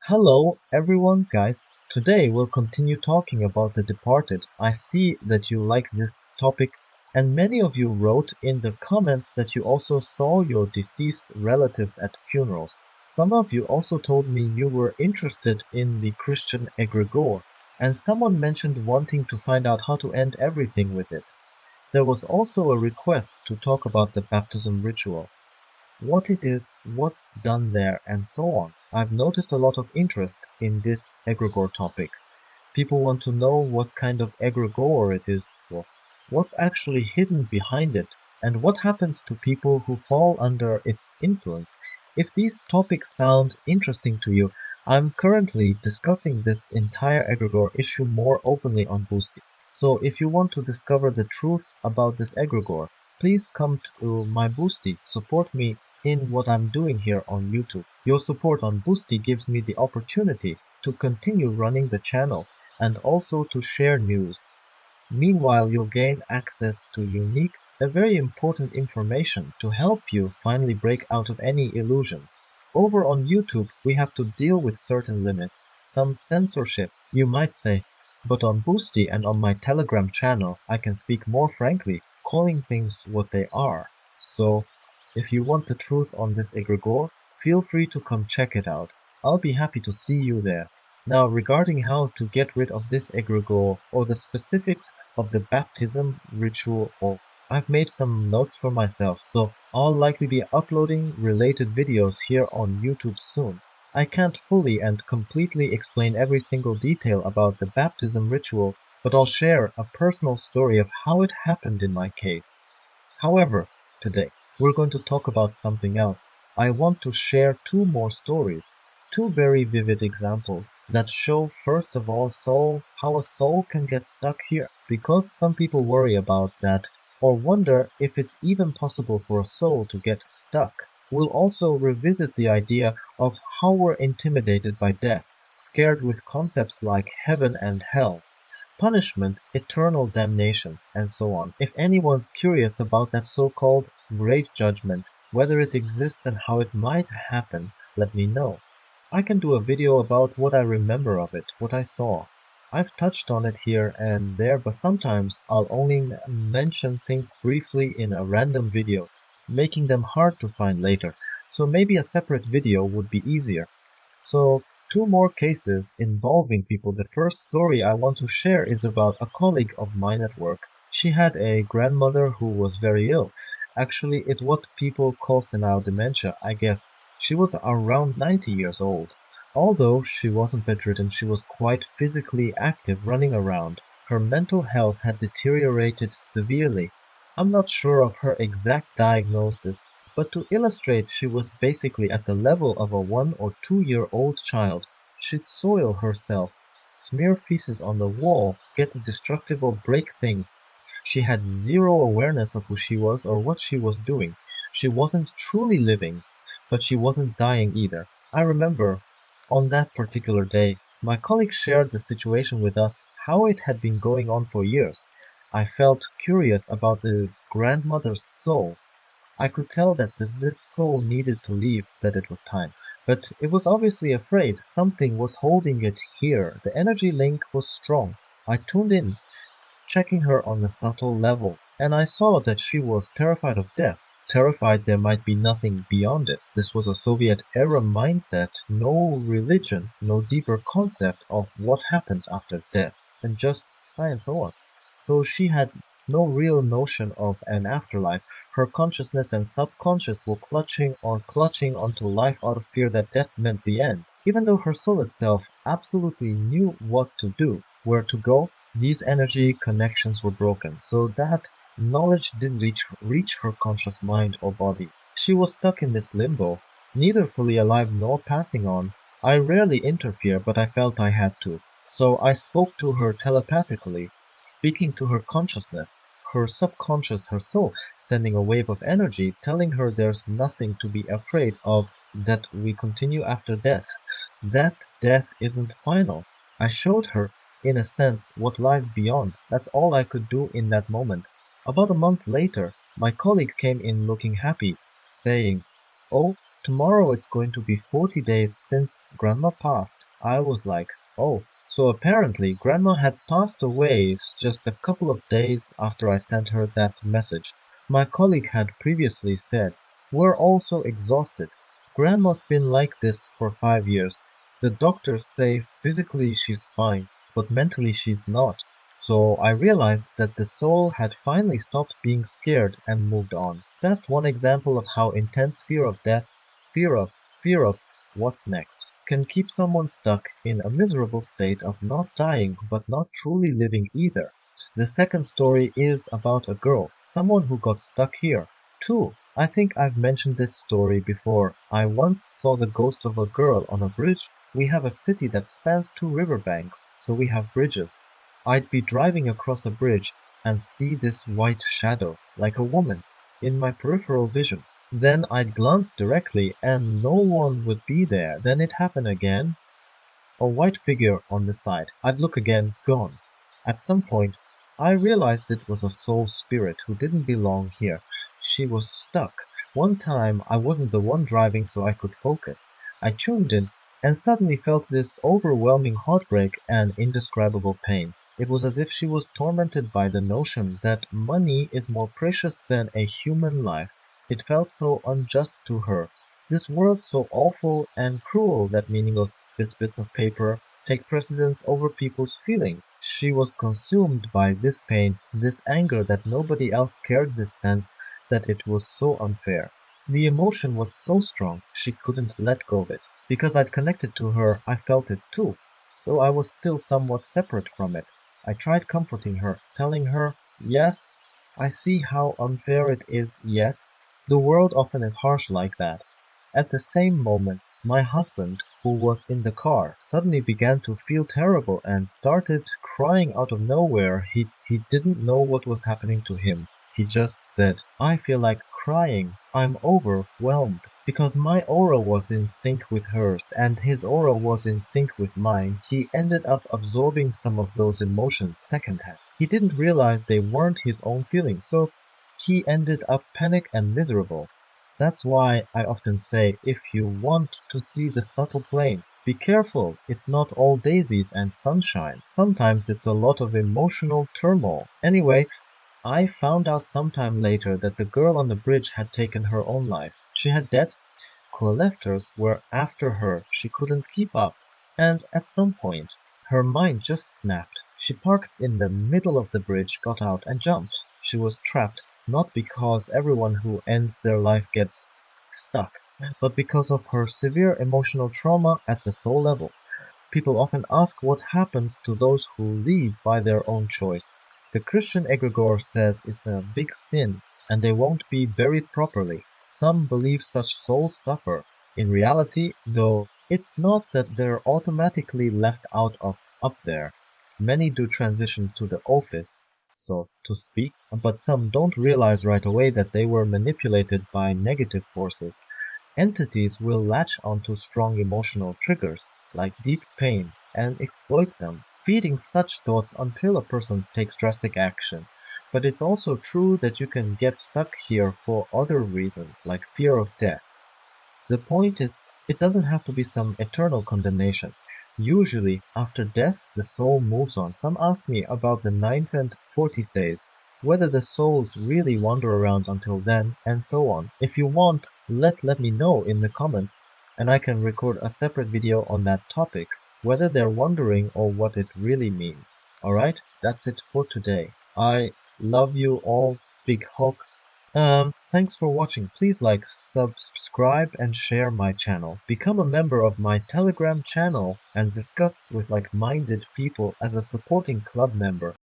Hello everyone guys, today we'll continue talking about the departed. I see that you like this topic and many of you wrote in the comments that you also saw your deceased relatives at funerals. Some of you also told me you were interested in the Christian Egregore, and someone mentioned wanting to find out how to end everything with it. There was also a request to talk about the baptism ritual, what it is, what's done there, and so on. I've noticed a lot of interest in this egregore topic. People want to know what kind of egregore it is, what's actually hidden behind it, and what happens to people who fall under its influence. If these topics sound interesting to you, I'm currently discussing this entire egregore issue more openly on Boosty. So if you want to discover the truth about this egregore, please come to my Boosty, support me in what I'm doing here on YouTube. Your support on Boosty gives me the opportunity to continue running the channel and also to share news. Meanwhile, you'll gain access to unique, a very important information to help you finally break out of any illusions. Over on YouTube, we have to deal with certain limits, some censorship, you might say, but on Boosty and on my Telegram channel, I can speak more frankly, calling things what they are. So, if you want the truth on this egregore, feel free to come check it out. I'll be happy to see you there. Now, regarding how to get rid of this egregore or the specifics of the baptism ritual, I've made some notes for myself, so I'll likely be uploading related videos here on YouTube soon. I can't fully and completely explain every single detail about the baptism ritual, but I'll share a personal story of how it happened in my case. However, today, we're going to talk about something else. I want to share two more stories, two very vivid examples that show first of all how a soul can get stuck here. Because some people worry about that or wonder if it's even possible for a soul to get stuck. We'll also revisit the idea of how we're intimidated by death, scared with concepts like heaven and hell, punishment, eternal damnation, and so on. If anyone's curious about that so-called great judgment, whether it exists and how it might happen, let me know. I can do a video about what I remember of it, what I saw. I've touched on it here and there, but sometimes I'll only mention things briefly in a random video, making them hard to find later, so maybe a separate video would be easier. So, two more cases involving people. The first story I want to share is about a colleague of mine at work. She had a grandmother who was very ill. Actually, it's what people call senile dementia, I guess. She was around 90 years old. Although she wasn't bedridden, she was quite physically active, running around. Her mental health had deteriorated severely. I'm not sure of her exact diagnosis, but to illustrate, she was basically at the level of a 1 or 2-year-old child. She'd soil herself, smear feces on the wall, get destructive or break things. She had zero awareness of who she was or what she was doing. She wasn't truly living, but she wasn't dying either. I remember, on that particular day, my colleague shared the situation with us, how it had been going on for years. I felt curious about the grandmother's soul. I could tell that this soul needed to leave, that it was time. But it was obviously afraid. Something was holding it here. The energy link was strong. I tuned in, checking her on a subtle level, and I saw that she was terrified of death. Terrified there might be nothing beyond it. This was a Soviet-era mindset, no religion, no deeper concept of what happens after death, and just science so on. So she had no real notion of an afterlife. Her consciousness and subconscious were clutching onto life out of fear that death meant the end. Even though her soul itself absolutely knew what to do, where to go, these energy connections were broken, so that knowledge didn't reach her conscious mind or body. She was stuck in this limbo, neither fully alive nor passing on. I rarely interfere, but I felt I had to. So I spoke to her telepathically, speaking to her consciousness, her subconscious, her soul, sending a wave of energy, telling her there's nothing to be afraid of, that we continue after death, that death isn't final. I showed her, in a sense, what lies beyond. That's all I could do in that moment. About a month later, my colleague came in looking happy, saying, "Oh, tomorrow it's going to be 40 days since Grandma passed. I was like, oh, so apparently Grandma had passed away just a couple of days after I sent her that message. My colleague had previously said, we're all so exhausted. Grandma's been like this for 5 years. The doctors say physically she's fine, but mentally she's not. So I realized that the soul had finally stopped being scared and moved on. That's one example of how intense fear of death, fear of what's next, can keep someone stuck in a miserable state of not dying but not truly living either. The second story is about a girl, someone who got stuck here. Too. I think I've mentioned this story before. I once saw the ghost of a girl on a bridge. We have a city that spans two riverbanks, so we have bridges. I'd be driving across a bridge and see this white shadow, like a woman, in my peripheral vision. Then I'd glance directly and no one would be there. Then it happened again. A white figure on the side. I'd look again, gone. At some point, I realized it was a soul spirit who didn't belong here. She was stuck. One time, I wasn't the one driving so I could focus. I tuned in and suddenly felt this overwhelming heartbreak and indescribable pain. It was as if she was tormented by the notion that money is more precious than a human life. It felt so unjust to her. This world so awful and cruel that meaningless bits of paper take precedence over people's feelings. She was consumed by this pain, this anger that nobody else cared, this sense that it was so unfair. The emotion was so strong, she couldn't let go of it. Because I'd connected to her, I felt it too, though I was still somewhat separate from it. I tried comforting her, telling her, yes, I see how unfair it is, yes. The world often is harsh like that. At the same moment, my husband, who was in the car, suddenly began to feel terrible and started crying out of nowhere. He didn't know what was happening to him. He just said, I feel like crying. I'm overwhelmed. Because my aura was in sync with hers and his aura was in sync with mine, he ended up absorbing some of those emotions secondhand. He didn't realize they weren't his own feelings, so he ended up panicked and miserable. That's why I often say, if you want to see the subtle plane, be careful. It's not all daisies and sunshine. Sometimes it's a lot of emotional turmoil. Anyway, I found out sometime later that the girl on the bridge had taken her own life. She had debts, collectors were after her, she couldn't keep up, and at some point, her mind just snapped. She parked in the middle of the bridge, got out, and jumped. She was trapped, not because everyone who ends their life gets stuck, but because of her severe emotional trauma at the soul level. People often ask what happens to those who leave by their own choice. The Christian Egregore says it's a big sin and they won't be buried properly. Some believe such souls suffer. In reality, though, it's not that they're automatically left out of up there. Many do transition to the office, so to speak, but some don't realize right away that they were manipulated by negative forces. Entities will latch onto strong emotional triggers, like deep pain, and exploit them, feeding such thoughts until a person takes drastic action. But it's also true that you can get stuck here for other reasons, like fear of death. The point is, it doesn't have to be some eternal condemnation. Usually, after death, the soul moves on. Some ask me about the ninth and 40th days, whether the souls really wander around until then, and so on. If you want, let me know in the comments, and I can record a separate video on that topic, whether they're wondering or what it really means. Alright, that's it for today. I love you all, big hugs. Thanks for watching. Please like, subscribe, and share my channel. Become a member of my Telegram channel and discuss with like-minded people as a supporting club member.